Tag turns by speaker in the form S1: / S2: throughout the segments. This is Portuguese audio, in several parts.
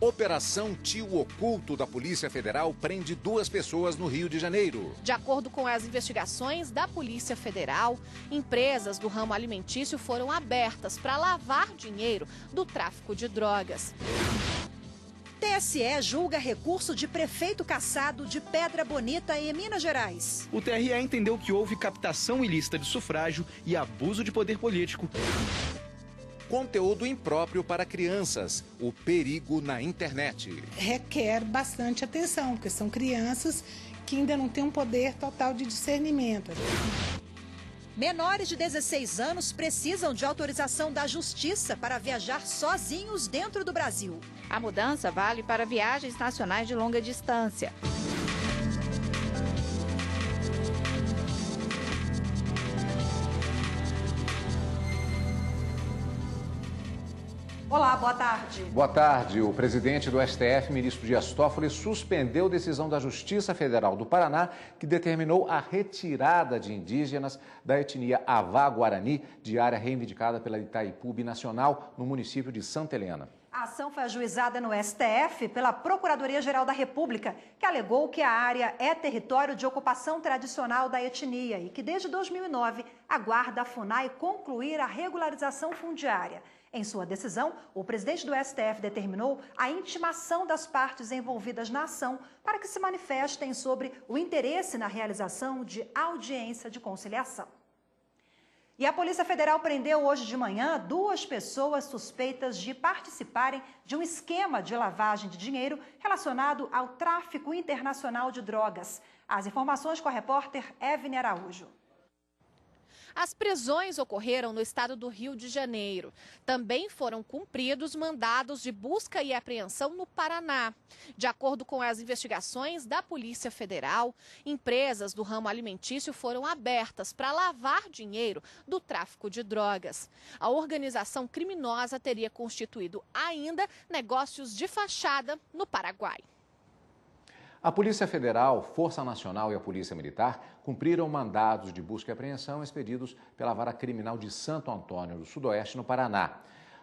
S1: Operação Tio Oculto da Polícia Federal prende 2 pessoas no Rio de Janeiro.
S2: De acordo com as investigações da Polícia Federal, empresas do ramo alimentício foram abertas para lavar dinheiro do tráfico de drogas.
S3: TSE julga recurso de prefeito cassado de Pedra Bonita, em Minas Gerais.
S4: O TRE entendeu que houve captação ilícita de sufrágio e abuso de poder político.
S1: Conteúdo impróprio para crianças, o perigo na internet.
S5: Requer bastante atenção, porque são crianças que ainda não têm um poder total de discernimento.
S3: Menores de 16 anos precisam de autorização da Justiça para viajar sozinhos dentro do Brasil.
S6: A mudança vale para viagens nacionais de longa distância.
S3: Olá, boa tarde.
S7: Boa tarde. O presidente do STF, ministro Dias Toffoli, suspendeu decisão da Justiça Federal do Paraná que determinou a retirada de indígenas da etnia Avá-Guarani de área reivindicada pela Itaipu Binacional no município de Santa Helena.
S3: A ação foi ajuizada no STF pela Procuradoria-Geral da República, que alegou que a área é território de ocupação tradicional da etnia e que desde 2009 aguarda a FUNAI concluir a regularização fundiária. Em sua decisão, o presidente do STF determinou a intimação das partes envolvidas na ação para que se manifestem sobre o interesse na realização de audiência de conciliação. E a Polícia Federal prendeu hoje de manhã 2 pessoas suspeitas de participarem de um esquema de lavagem de dinheiro relacionado ao tráfico internacional de drogas. As informações com a repórter Evne Araújo.
S2: As prisões ocorreram no estado do Rio de Janeiro. Também foram cumpridos mandados de busca e apreensão no Paraná. De acordo com as investigações da Polícia Federal, empresas do ramo alimentício foram abertas para lavar dinheiro do tráfico de drogas. A organização criminosa teria constituído ainda negócios de fachada no Paraguai.
S7: A Polícia Federal, Força Nacional e a Polícia Militar cumpriram mandados de busca e apreensão expedidos pela Vara Criminal de Santo Antônio do Sudoeste, no Paraná.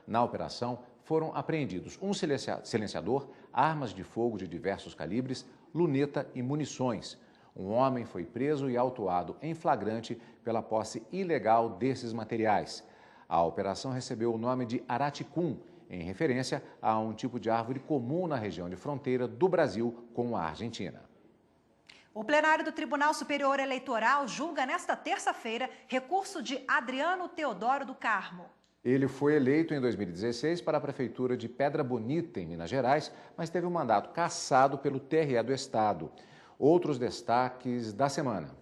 S7: Na operação, foram apreendidos um silenciador, armas de fogo de diversos calibres, luneta e munições. Um homem foi preso e autuado em flagrante pela posse ilegal desses materiais. A operação recebeu o nome de Araticum, em referência a um tipo de árvore comum na região de fronteira do Brasil com a Argentina.
S3: O plenário do Tribunal Superior Eleitoral julga nesta terça-feira recurso de Adriano Teodoro do Carmo.
S7: Ele foi eleito em 2016 para a Prefeitura de Pedra Bonita, em Minas Gerais, mas teve o mandato cassado pelo TRE do Estado. Outros destaques da semana.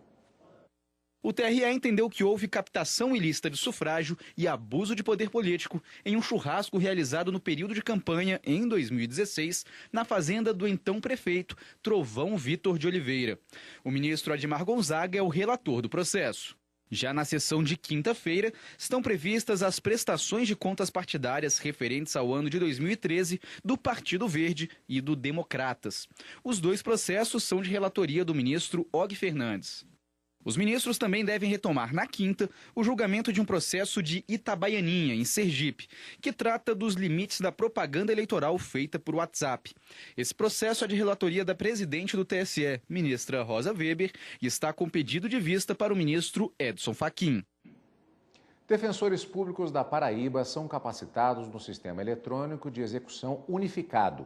S4: O TRE entendeu que houve captação ilícita de sufrágio e abuso de poder político em um churrasco realizado no período de campanha, em 2016, na fazenda do então prefeito Trovão Vitor de Oliveira. O ministro Admar Gonzaga é o relator do processo. Já na sessão de quinta-feira, estão previstas as prestações de contas partidárias referentes ao ano de 2013 do Partido Verde e do Democratas. Os 2 processos são de relatoria do ministro Og Fernandes. Os ministros também devem retomar na quinta o julgamento de um processo de Itabaianinha, em Sergipe, que trata dos limites da propaganda eleitoral feita por WhatsApp. Esse processo é de relatoria da presidente do TSE, ministra Rosa Weber, e está com pedido de vista para o ministro Edson Fachin.
S7: Defensores públicos da Paraíba são capacitados no sistema eletrônico de execução unificado.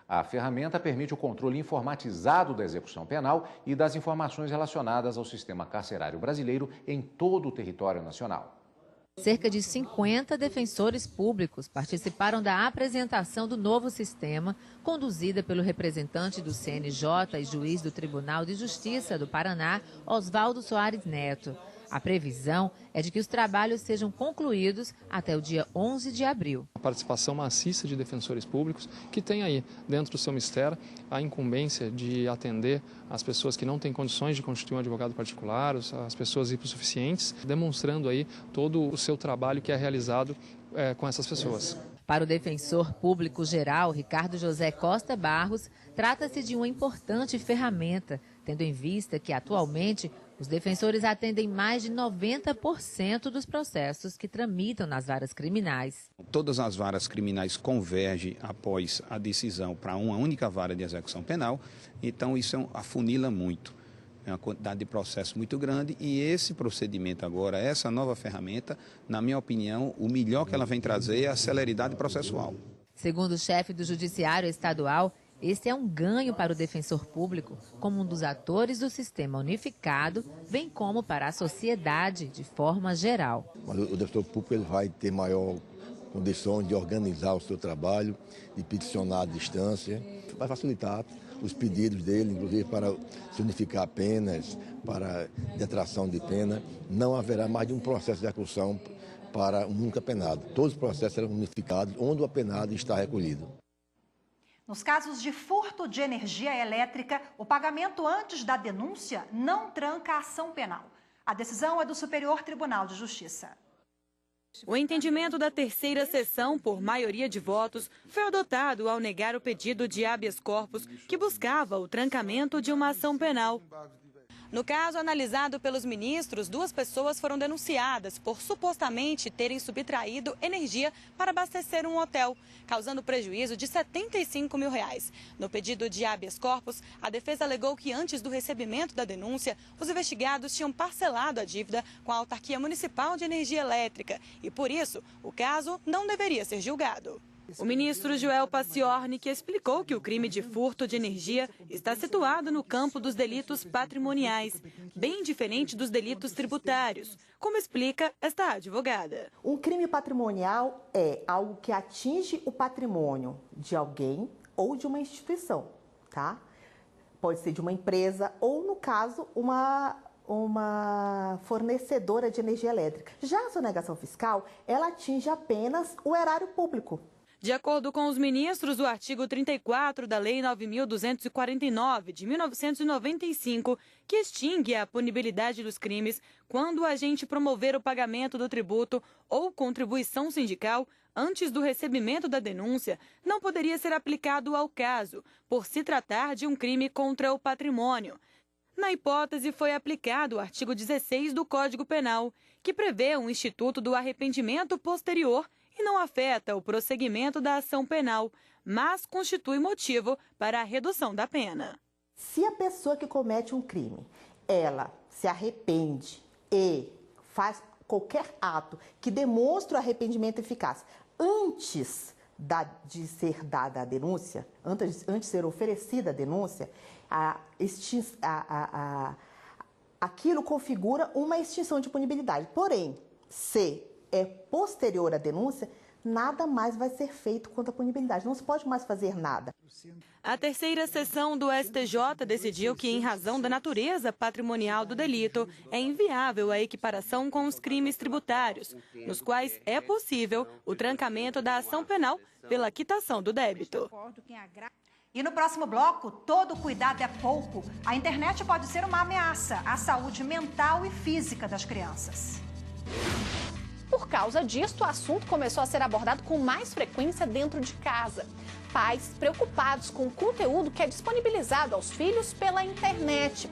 S7: A ferramenta permite o controle informatizado da execução penal e das informações relacionadas ao sistema carcerário brasileiro em todo o território nacional.
S8: Cerca de 50 defensores públicos participaram da apresentação do novo sistema, conduzida pelo representante do CNJ e juiz do Tribunal de Justiça do Paraná, Oswaldo Soares Neto. A previsão é de que os trabalhos sejam concluídos até o dia 11 de abril.
S9: A participação maciça de defensores públicos que tem aí, dentro do seu mistério, a incumbência de atender as pessoas que não têm condições de constituir um advogado particular, as pessoas hipossuficientes, demonstrando aí todo o seu trabalho que é realizado com essas pessoas.
S8: Para o defensor público geral, Ricardo José Costa Barros, trata-se de uma importante ferramenta, tendo em vista que, atualmente, Os defensores atendem mais de 90% dos processos que tramitam nas varas criminais.
S10: Todas as varas criminais convergem após a decisão para uma única vara de execução penal, então isso afunila muito. É uma quantidade de processo muito grande e esse procedimento agora, essa nova ferramenta, na minha opinião, o melhor que ela vem trazer é a celeridade processual.
S8: Segundo o chefe do Judiciário Estadual, este é um ganho para o defensor público, como um dos atores do sistema unificado, bem como para a sociedade de forma geral.
S11: Mas o defensor público ele vai ter maior condição de organizar o seu trabalho, de peticionar à distância, vai facilitar os pedidos dele, inclusive para se unificar penas, para detração de pena. Não haverá mais de um processo de execução para um único apenado. Todos os processos serão unificados onde o apenado está recolhido.
S3: Nos casos de furto de energia elétrica, o pagamento antes da denúncia não tranca a ação penal. A decisão é do Superior Tribunal de Justiça.
S12: O entendimento da terceira sessão, por maioria de votos, foi adotado ao negar o pedido de habeas corpus que buscava o trancamento de uma ação penal. No caso analisado pelos ministros, 2 pessoas foram denunciadas por supostamente terem subtraído energia para abastecer um hotel, causando prejuízo de R$ 75 mil. No pedido de habeas corpus, a defesa alegou que antes do recebimento da denúncia, os investigados tinham parcelado a dívida com a Autarquia Municipal de Energia Elétrica e, por isso, o caso não deveria ser julgado. O ministro Joel Paciornik explicou que o crime de furto de energia está situado no campo dos delitos patrimoniais, bem diferente dos delitos tributários, como explica esta advogada.
S13: Um crime patrimonial é algo que atinge o patrimônio de alguém ou de uma instituição, tá? Pode ser de uma empresa ou, no caso, uma fornecedora de energia elétrica. Já a sonegação fiscal, ela atinge apenas o erário público.
S12: De acordo com os ministros, o artigo 34 da Lei 9.249, de 1995, que extingue a punibilidade dos crimes quando o agente promover o pagamento do tributo ou contribuição sindical antes do recebimento da denúncia, não poderia ser aplicado ao caso, por se tratar de um crime contra o patrimônio. Na hipótese, foi aplicado o artigo 16 do Código Penal, que prevê um instituto do arrependimento posterior e não afeta o prosseguimento da ação penal, mas constitui motivo para a redução da pena.
S13: Se a pessoa que comete um crime, ela se arrepende e faz qualquer ato que demonstre o arrependimento eficaz antes de ser dada a denúncia, antes de ser oferecida a denúncia, aquilo configura uma extinção de punibilidade. Porém, se é posterior à denúncia, nada mais vai ser feito quanto à punibilidade. Não se pode mais fazer nada.
S12: A terceira sessão do STJ decidiu que, em razão da natureza patrimonial do delito, é inviável a equiparação com os crimes tributários, nos quais é possível o trancamento da ação penal pela quitação do débito.
S3: E no próximo bloco, todo cuidado é pouco. A internet pode ser uma ameaça à saúde mental e física das crianças.
S2: Por causa disso, o assunto começou a ser abordado com mais frequência dentro de casa. Pais preocupados com o conteúdo que é disponibilizado aos filhos pela internet.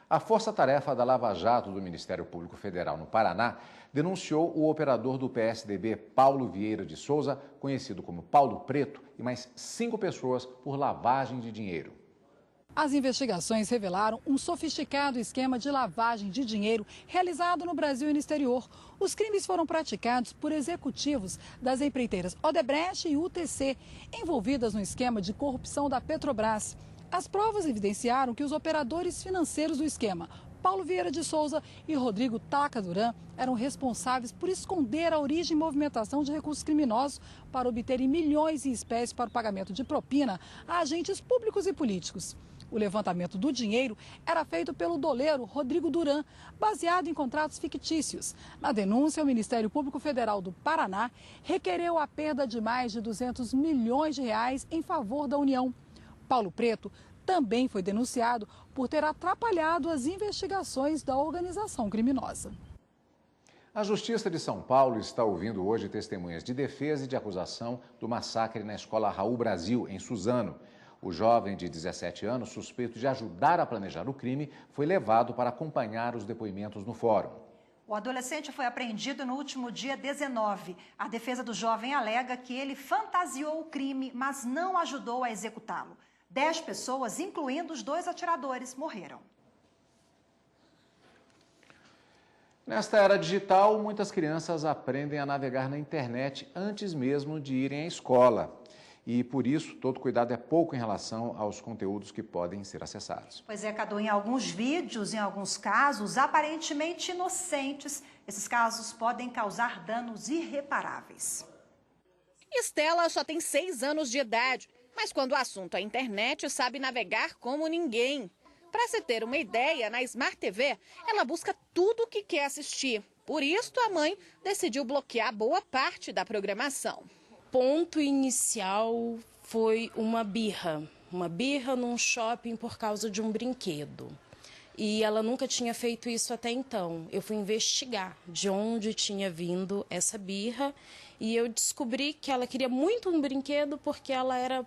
S7: A força-tarefa da Lava Jato do Ministério Público Federal no Paraná denunciou o operador do PSDB, Paulo Vieira de Souza, conhecido como Paulo Preto, e mais 5 pessoas por lavagem de dinheiro.
S14: As investigações revelaram um sofisticado esquema de lavagem de dinheiro realizado no Brasil e no exterior. Os crimes foram praticados por executivos das empreiteiras Odebrecht e UTC, envolvidas no esquema de corrupção da Petrobras. As provas evidenciaram que os operadores financeiros do esquema, Paulo Vieira de Souza e Rodrigo Taca Duran, eram responsáveis por esconder a origem e movimentação de recursos criminosos para obterem milhões em espécie para o pagamento de propina a agentes públicos e políticos. O levantamento do dinheiro era feito pelo doleiro Rodrigo Duran, baseado em contratos fictícios. Na denúncia, o Ministério Público Federal do Paraná requereu a perda de mais de 200 milhões de reais em favor da União. Paulo Preto também foi denunciado por ter atrapalhado as investigações da organização criminosa.
S7: A Justiça de São Paulo está ouvindo hoje testemunhas de defesa e de acusação do massacre na escola Raul Brasil, em Suzano. O jovem de 17 anos, suspeito de ajudar a planejar o crime, foi levado para acompanhar os depoimentos no fórum.
S3: O adolescente foi apreendido no último dia 19. A defesa do jovem alega que ele fantasiou o crime, mas não ajudou a executá-lo. 10 pessoas, incluindo os 2 atiradores, morreram.
S7: Nesta era digital, muitas crianças aprendem a navegar na internet antes mesmo de irem à escola. E, por isso, todo cuidado é pouco em relação aos conteúdos que podem ser acessados.
S3: Pois é, Cadu, em alguns vídeos, em alguns casos, aparentemente inocentes, esses casos podem causar danos irreparáveis.
S2: Estela só tem 6 anos de idade, mas quando o assunto é internet, sabe navegar como ninguém. Para se ter uma ideia, na Smart TV, ela busca tudo o que quer assistir. Por isso, a mãe decidiu bloquear boa parte da programação.
S15: Ponto inicial foi uma birra num shopping por causa de um brinquedo. E ela nunca tinha feito isso até então. Eu fui investigar de onde tinha vindo essa birra e eu descobri que ela queria muito um brinquedo porque ela era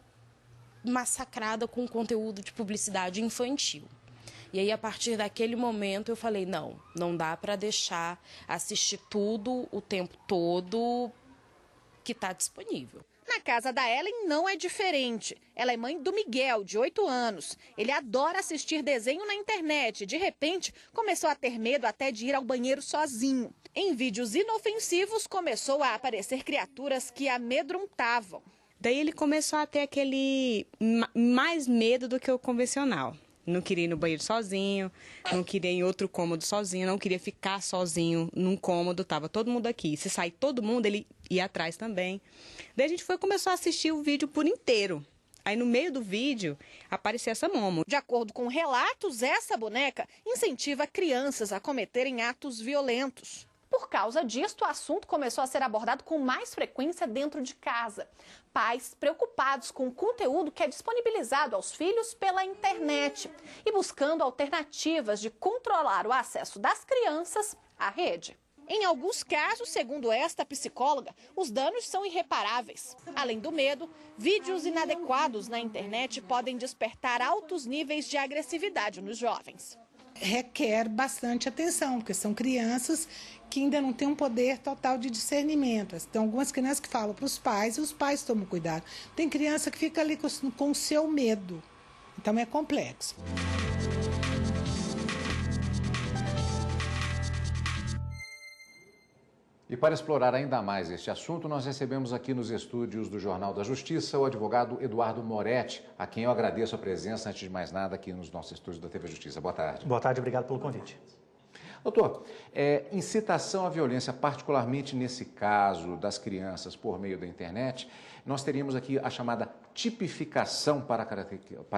S15: massacrada com conteúdo de publicidade infantil. E aí, a partir daquele momento, eu falei, não dá para deixar assistir tudo o tempo todo que está disponível.
S2: Na casa da Ellen não é diferente. Ela é mãe do Miguel, de 8 anos. Ele adora assistir desenho na internet. De repente, começou a ter medo até de ir ao banheiro sozinho. Em vídeos inofensivos, começou a aparecer criaturas que amedrontavam.
S16: Daí ele começou a ter aquele mais medo do que o convencional. Não queria ir no banheiro sozinho, não queria ir em outro cômodo sozinho, não queria ficar sozinho num cômodo, tava todo mundo aqui. Se sair todo mundo, ele ia atrás também. Daí a gente começou a assistir o vídeo por inteiro. Aí no meio do vídeo aparecia essa Momo.
S2: De acordo com relatos, essa boneca incentiva crianças a cometerem atos violentos. Por causa disso, o assunto começou a ser abordado com mais frequência dentro de casa. Pais preocupados com o conteúdo que é disponibilizado aos filhos pela internet e buscando alternativas de controlar o acesso das crianças à rede. Em alguns casos, segundo esta psicóloga, os danos são irreparáveis. Além do medo, vídeos inadequados na internet podem despertar altos níveis de agressividade nos jovens.
S5: Requer bastante atenção, porque são crianças que ainda não têm um poder total de discernimento. Tem algumas crianças que falam para os pais e os pais tomam cuidado. Tem criança que fica ali com o seu medo. Então é complexo.
S7: E para explorar ainda mais este assunto, nós recebemos aqui nos estúdios do Jornal da Justiça o advogado Eduardo Moretti, a quem eu agradeço a presença, antes de mais nada, aqui nos nossos estúdios da TV Justiça. Boa tarde.
S17: Boa tarde, obrigado pelo convite.
S7: Doutor, incitação à violência, particularmente nesse caso das crianças por meio da internet, nós teríamos aqui a chamada tipificação para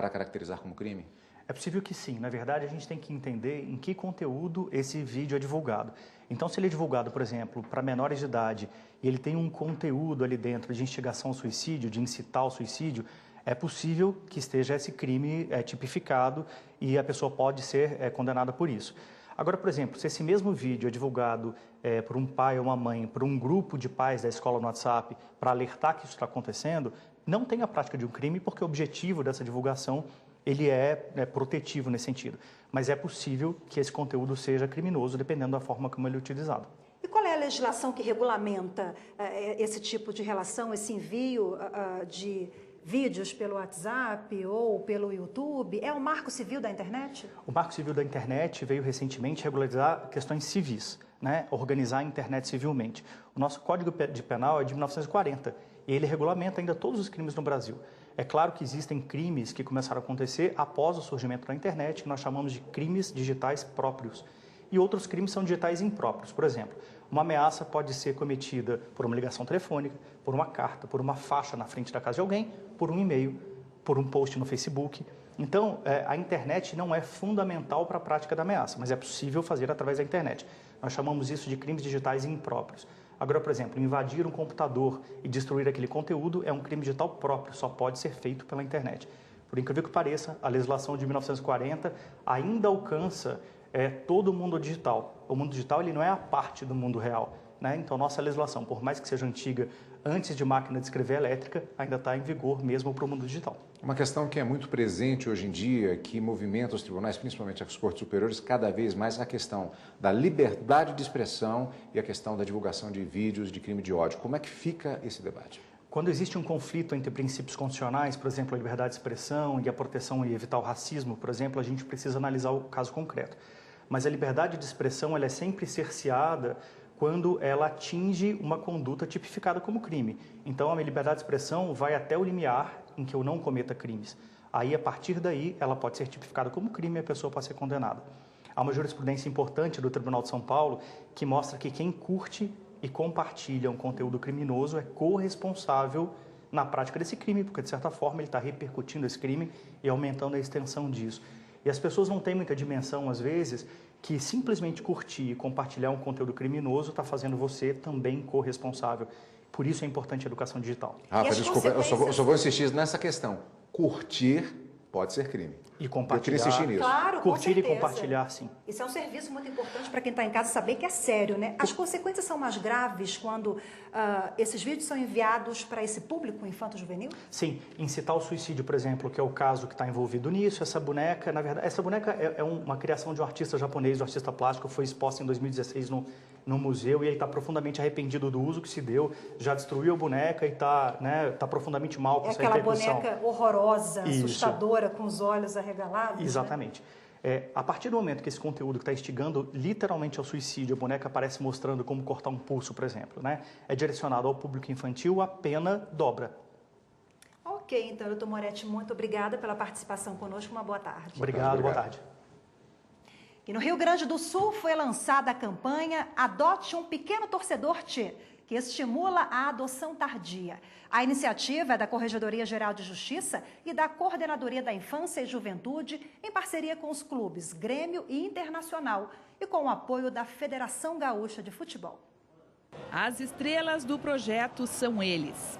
S7: caracterizar como crime?
S17: É possível que sim. Na verdade, a gente tem que entender em que conteúdo esse vídeo é divulgado. Então, se ele é divulgado, por exemplo, para menores de idade e ele tem um conteúdo ali dentro de instigação ao suicídio, de incitar ao suicídio, é possível que esteja esse crime tipificado e a pessoa pode ser condenada por isso. Agora, por exemplo, se esse mesmo vídeo é divulgado por um pai ou uma mãe, por um grupo de pais da escola no WhatsApp, para alertar que isso está acontecendo, não tem a prática de um crime, porque o objetivo dessa divulgação ele é protetivo nesse sentido. Mas é possível que esse conteúdo seja criminoso, dependendo da forma como ele é utilizado.
S3: E qual é a legislação que regulamenta esse tipo de relação, esse envio de vídeos pelo WhatsApp ou pelo YouTube? É o Marco Civil da Internet?
S17: O Marco Civil da Internet veio recentemente regularizar questões civis, né? Organizar a internet civilmente. O nosso Código de Penal é de 1940 e ele regulamenta ainda todos os crimes no Brasil. É claro que existem crimes que começaram a acontecer após o surgimento da internet, que nós chamamos de crimes digitais próprios. E outros crimes são digitais impróprios. Por exemplo, uma ameaça pode ser cometida por uma ligação telefônica, por uma carta, por uma faixa na frente da casa de alguém, por um e-mail, por um post no Facebook. Então, a internet não é fundamental para a prática da ameaça, mas é possível fazer através da internet. Nós chamamos isso de crimes digitais impróprios. Agora, por exemplo, invadir um computador e destruir aquele conteúdo é um crime digital próprio, só pode ser feito pela internet. Por incrível que pareça, a legislação de 1940 ainda alcança é todo o mundo digital. O mundo digital ele não é a parte do mundo real, né? Então, nossa legislação, por mais que seja antiga, antes de máquina de escrever elétrica, ainda está em vigor mesmo para o mundo digital.
S7: Uma questão que é muito presente hoje em dia, que movimenta os tribunais, principalmente as cortes superiores, cada vez mais a questão da liberdade de expressão e a questão da divulgação de vídeos de crime de ódio. Como é que fica esse debate?
S17: Quando existe um conflito entre princípios constitucionais, por exemplo, a liberdade de expressão e a proteção e evitar o racismo, por exemplo, a gente precisa analisar o caso concreto. Mas a liberdade de expressão ela é sempre cerceada quando ela atinge uma conduta tipificada como crime. Então, a minha liberdade de expressão vai até o limiar em que eu não cometa crimes. Aí, a partir daí, ela pode ser tipificada como crime e a pessoa pode ser condenada. Há uma jurisprudência importante do Tribunal de São Paulo que mostra que quem curte e compartilha um conteúdo criminoso é corresponsável na prática desse crime, porque, de certa forma, ele está repercutindo esse crime e aumentando a extensão disso. E as pessoas não têm muita dimensão, às vezes, que simplesmente curtir e compartilhar um conteúdo criminoso está fazendo você também corresponsável. Por isso é importante a educação digital.
S7: Rafa, desculpa, eu só vou insistir nessa questão. Curtir pode ser crime.
S17: E compartilhar.
S7: Eu queria insistir nisso.
S3: Claro,
S17: curtir e compartilhar, sim.
S3: Isso é um serviço muito importante para quem está em casa saber que é sério, né? As consequências são mais graves quando esses vídeos são enviados para esse público infanto-juvenil?
S17: Sim. Incitar o suicídio, por exemplo, que é o caso que está envolvido nisso. Essa boneca, na verdade, essa boneca é uma criação de um artista japonês, um artista plástico, foi exposta em 2016 no museu e ele está profundamente arrependido do uso que se deu, já destruiu a boneca e está profundamente mal com essa repercussão.
S3: Aquela boneca horrorosa, assustadora, com os olhos arregalados.
S17: Exatamente. Né? A partir do momento que esse conteúdo que está instigando literalmente ao suicídio, a boneca aparece mostrando como cortar um pulso, por exemplo, né? É direcionado ao público infantil, a pena dobra.
S3: Ok, então, doutor Moretti, muito obrigada pela participação conosco. Uma boa tarde.
S17: Obrigado. Boa tarde.
S3: E no Rio Grande do Sul foi lançada a campanha Adote um Pequeno Torcedor Tchê, que estimula a adoção tardia. A iniciativa é da Corregedoria Geral de Justiça e da Coordenadoria da Infância e Juventude, em parceria com os clubes Grêmio e Internacional e com o apoio da Federação Gaúcha de Futebol.
S18: As estrelas do projeto são eles.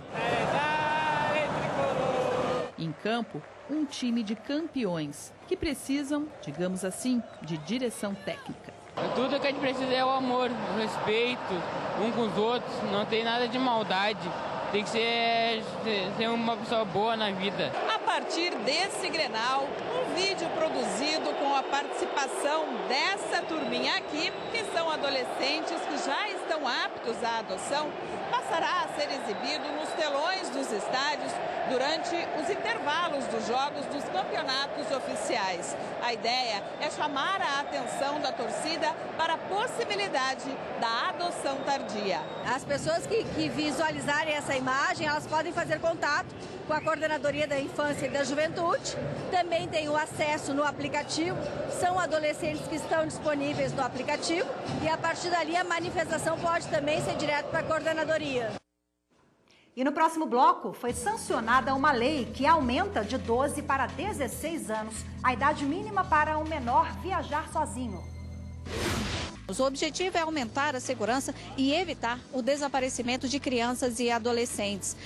S18: Em campo, um time de campeões que precisam, digamos assim, de direção técnica.
S19: Tudo que a gente precisa é o amor, o respeito um com os outros, não tem nada de maldade. Tem que ser uma pessoa boa na vida.
S20: A partir desse Grenal, um vídeo produzido com a participação dessa turminha aqui, que são adolescentes que já estão aptos à adoção, passará a ser exibido nos telões dos estádios durante os intervalos dos jogos dos campeonatos oficiais. A ideia é chamar a atenção da torcida para a possibilidade da adoção tardia.
S21: As pessoas que visualizarem essa imagem, elas podem fazer contato com a Coordenadoria da Infância e da Juventude. Também tem o acesso no aplicativo, são adolescentes que estão disponíveis no aplicativo e a partir dali a manifestação pode também ser direto para a Coordenadoria.
S3: E no próximo bloco foi sancionada uma lei que aumenta de 12 para 16 anos a idade mínima para um menor viajar sozinho.
S6: O objetivo é aumentar a segurança e evitar o desaparecimento de crianças e adolescentes.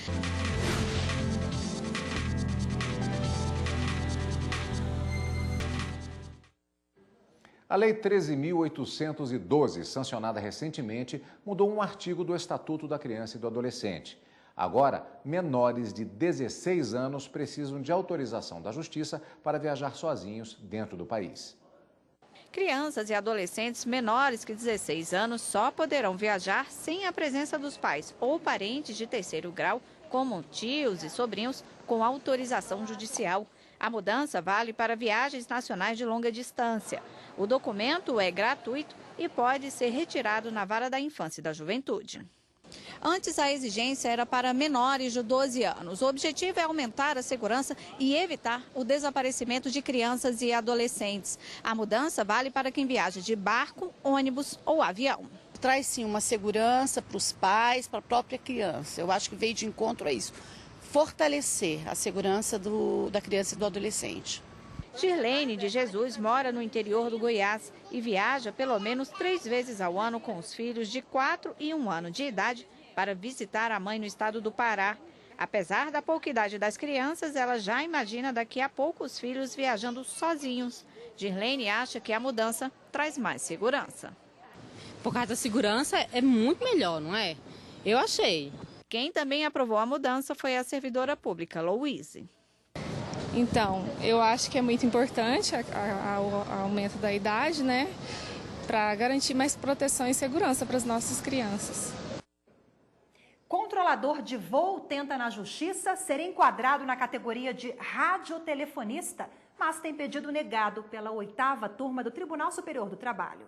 S7: A Lei 13.812, sancionada recentemente, mudou um artigo do Estatuto da Criança e do Adolescente. Agora, menores de 16 anos precisam de autorização da Justiça para viajar sozinhos dentro do país.
S6: Crianças e adolescentes menores que 16 anos só poderão viajar sem a presença dos pais ou parentes de terceiro grau, como tios e sobrinhos, com autorização judicial. A mudança vale para viagens nacionais de longa distância. O documento é gratuito e pode ser retirado na Vara da Infância e da Juventude. Antes, a exigência era para menores de 12 anos. O objetivo é aumentar a segurança e evitar o desaparecimento de crianças e adolescentes. A mudança vale para quem viaja de barco, ônibus ou avião.
S22: Traz sim uma segurança para os pais, para a própria criança. Eu acho que veio de encontro a isso. Fortalecer a segurança da criança e do adolescente.
S6: Girlene de Jesus mora no interior do Goiás e viaja pelo menos 3 vezes ao ano com os filhos de 4 e 1 ano de idade para visitar a mãe no estado do Pará. Apesar da pouca idade das crianças, ela já imagina daqui a pouco os filhos viajando sozinhos. Girlene acha que a mudança traz mais segurança.
S1: Por causa da segurança é muito melhor, não é? Eu achei.
S6: Quem também aprovou a mudança foi a servidora pública, Louise.
S4: Então, eu acho que é muito importante o aumento da idade, né? Para garantir mais proteção e segurança para as nossas crianças.
S3: Controlador de voo tenta na justiça ser enquadrado na categoria de radiotelefonista, mas tem pedido negado pela 8ª turma do Tribunal Superior do Trabalho.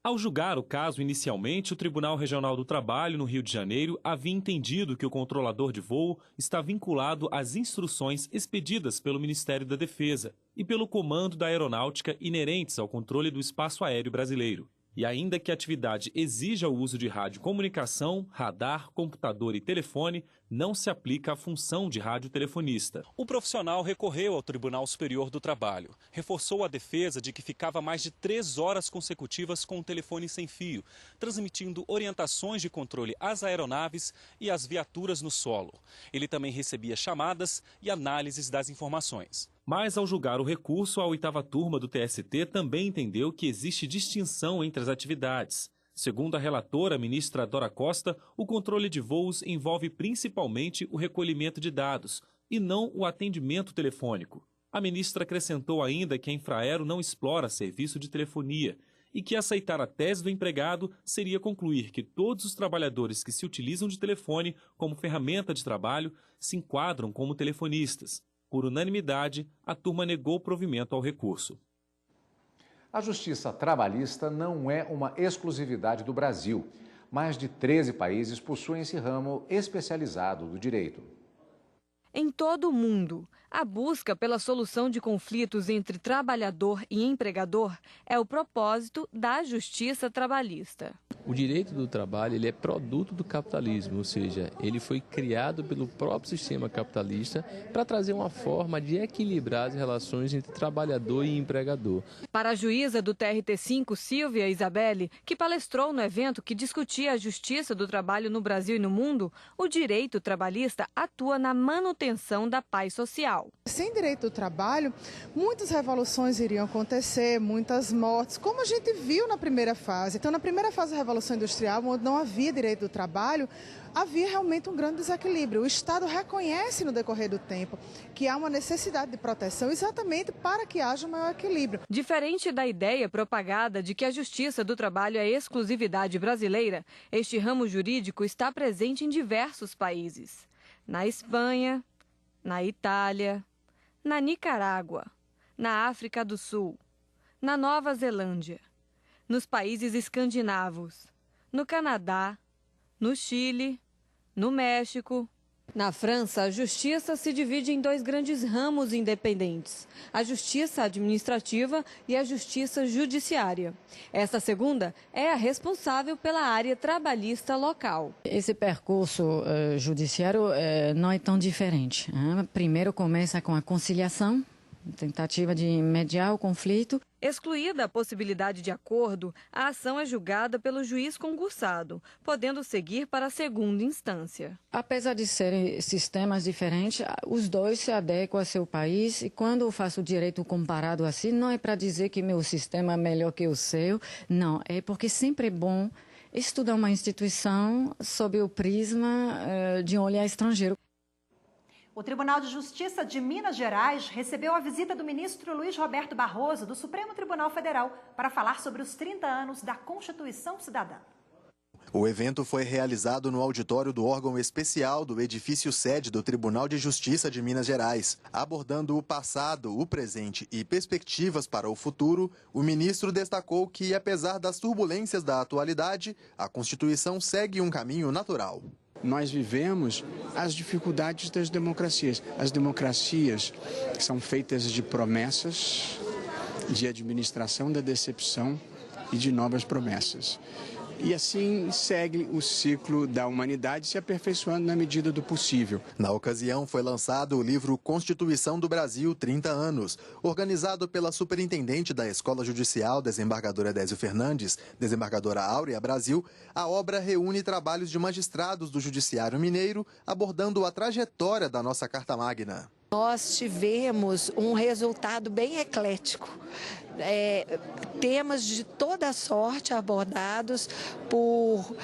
S23: Ao julgar o caso inicialmente, o Tribunal Regional do Trabalho, no Rio de Janeiro, havia entendido que o controlador de voo está vinculado às instruções expedidas pelo Ministério da Defesa e pelo Comando da Aeronáutica inerentes ao controle do espaço aéreo brasileiro. E ainda que a atividade exija o uso de radiocomunicação, radar, computador e telefone, não se aplica à função de radiotelefonista. O profissional recorreu ao Tribunal Superior do Trabalho. Reforçou a defesa de que ficava mais de 3 horas consecutivas com o telefone sem fio, transmitindo orientações de controle às aeronaves e às viaturas no solo. Ele também recebia chamadas e análises das informações. Mas, ao julgar o recurso, a 8ª turma do TST também entendeu que existe distinção entre as atividades. Segundo a relatora, a ministra Dora Costa, o controle de voos envolve principalmente o recolhimento de dados e não o atendimento telefônico. A ministra acrescentou ainda que a Infraero não explora serviço de telefonia e que aceitar a tese do empregado seria concluir que todos os trabalhadores que se utilizam de telefone como ferramenta de trabalho se enquadram como telefonistas. Por unanimidade, a turma negou o provimento ao recurso.
S7: A justiça trabalhista não é uma exclusividade do Brasil. Mais de 13 países possuem esse ramo especializado do direito.
S24: Em todo o mundo, a busca pela solução de conflitos entre trabalhador e empregador é o propósito da justiça trabalhista.
S25: O direito do trabalho ele é produto do capitalismo, ou seja, ele foi criado pelo próprio sistema capitalista para trazer uma forma de equilibrar as relações entre trabalhador e empregador.
S24: Para a juíza do TRT5, Silvia Isabelli, que palestrou no evento que discutia a justiça do trabalho no Brasil e no mundo, o direito trabalhista atua na manutenção da paz social.
S26: Sem direito do trabalho, muitas revoluções iriam acontecer, muitas mortes, como a gente viu na primeira fase. Então, na primeira fase da Revolução Industrial, onde não havia direito do trabalho, havia realmente um grande desequilíbrio. O Estado reconhece no decorrer do tempo que há uma necessidade de proteção exatamente para que haja um maior equilíbrio.
S24: Diferente da ideia propagada de que a justiça do trabalho é exclusividade brasileira, este ramo jurídico está presente em diversos países. Na Espanha, na Itália, na Nicarágua, na África do Sul, na Nova Zelândia, nos países escandinavos, no Canadá, no Chile, no México. Na França, a justiça se divide em 2 grandes ramos independentes, a justiça administrativa e a justiça judiciária. Esta segunda é a responsável pela área trabalhista local.
S27: Esse percurso judiciário não é tão diferente. Primeiro começa com a conciliação, tentativa de mediar o conflito.
S24: Excluída a possibilidade de acordo, a ação é julgada pelo juiz concursado, podendo seguir para a segunda instância.
S27: Apesar de serem sistemas diferentes, os dois se adequam ao seu país e quando eu faço direito comparado assim, não é para dizer que meu sistema é melhor que o seu, não, é porque sempre é bom estudar uma instituição sob o prisma de um olhar estrangeiro.
S3: O Tribunal de Justiça de Minas Gerais recebeu a visita do ministro Luiz Roberto Barroso, do Supremo Tribunal Federal, para falar sobre os 30 anos da Constituição Cidadã.
S28: O evento foi realizado no auditório do órgão especial do edifício sede do Tribunal de Justiça de Minas Gerais. Abordando o passado, o presente e perspectivas para o futuro, o ministro destacou que, apesar das turbulências da atualidade, a Constituição segue um caminho natural.
S29: Nós vivemos as dificuldades das democracias. As democracias são feitas de promessas, de administração da decepção e de novas promessas. e assim segue o ciclo da humanidade se aperfeiçoando na medida do possível.
S28: Na ocasião, foi lançado o livro Constituição do Brasil, 30 anos, organizado pela superintendente da Escola Judicial, desembargadora Désio Fernandes, desembargadora Áurea Brasil. A obra reúne trabalhos de magistrados do Judiciário Mineiro, abordando a trajetória da nossa Carta Magna.
S8: Nós tivemos um resultado bem eclético. Temas de toda sorte abordados por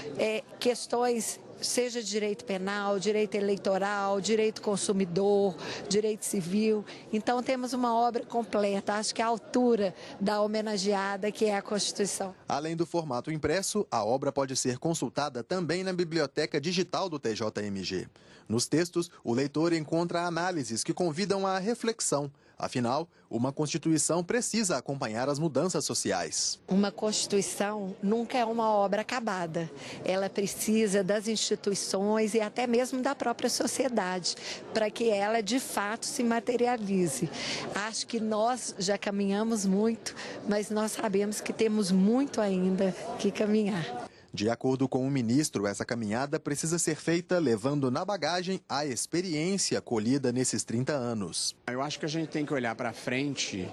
S8: questões, seja direito penal, direito eleitoral, direito consumidor, direito civil. Então temos uma obra completa, acho que à altura da homenageada, que é a Constituição.
S28: Além do formato impresso, a obra pode ser consultada também na biblioteca digital do TJMG. Nos textos, o leitor encontra análises que convidam à reflexão. Afinal, uma Constituição precisa acompanhar as mudanças sociais.
S8: Uma Constituição nunca é uma obra acabada. Ela precisa das instituições e até mesmo da própria sociedade, para que ela, de fato, se materialize. Acho que nós já caminhamos muito, mas nós sabemos que temos muito ainda que caminhar.
S28: De acordo com o ministro, essa caminhada precisa ser feita levando na bagagem a experiência colhida nesses 30 anos.
S29: Eu acho que a gente tem que olhar para frente,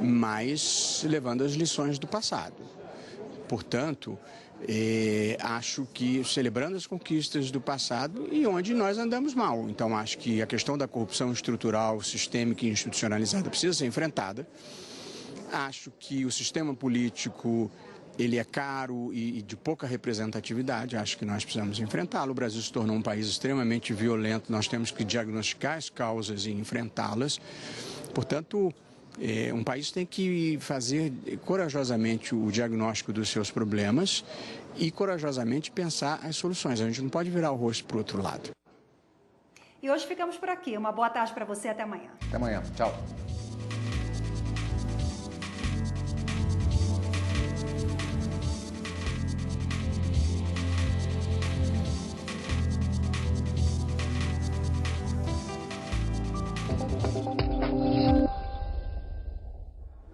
S29: mas levando as lições do passado. Portanto, acho que celebrando as conquistas do passado e onde nós andamos mal. Então, acho que a questão da corrupção estrutural, sistêmica e institucionalizada precisa ser enfrentada. Acho que o sistema político ele é caro e de pouca representatividade, acho que nós precisamos enfrentá-lo. O Brasil se tornou um país extremamente violento, nós temos que diagnosticar as causas e enfrentá-las. Portanto, um país tem que fazer corajosamente o diagnóstico dos seus problemas e corajosamente pensar as soluções. A gente não pode virar o rosto para o outro lado.
S3: E hoje ficamos por aqui. Uma boa tarde para você, até amanhã.
S7: Até amanhã, tchau.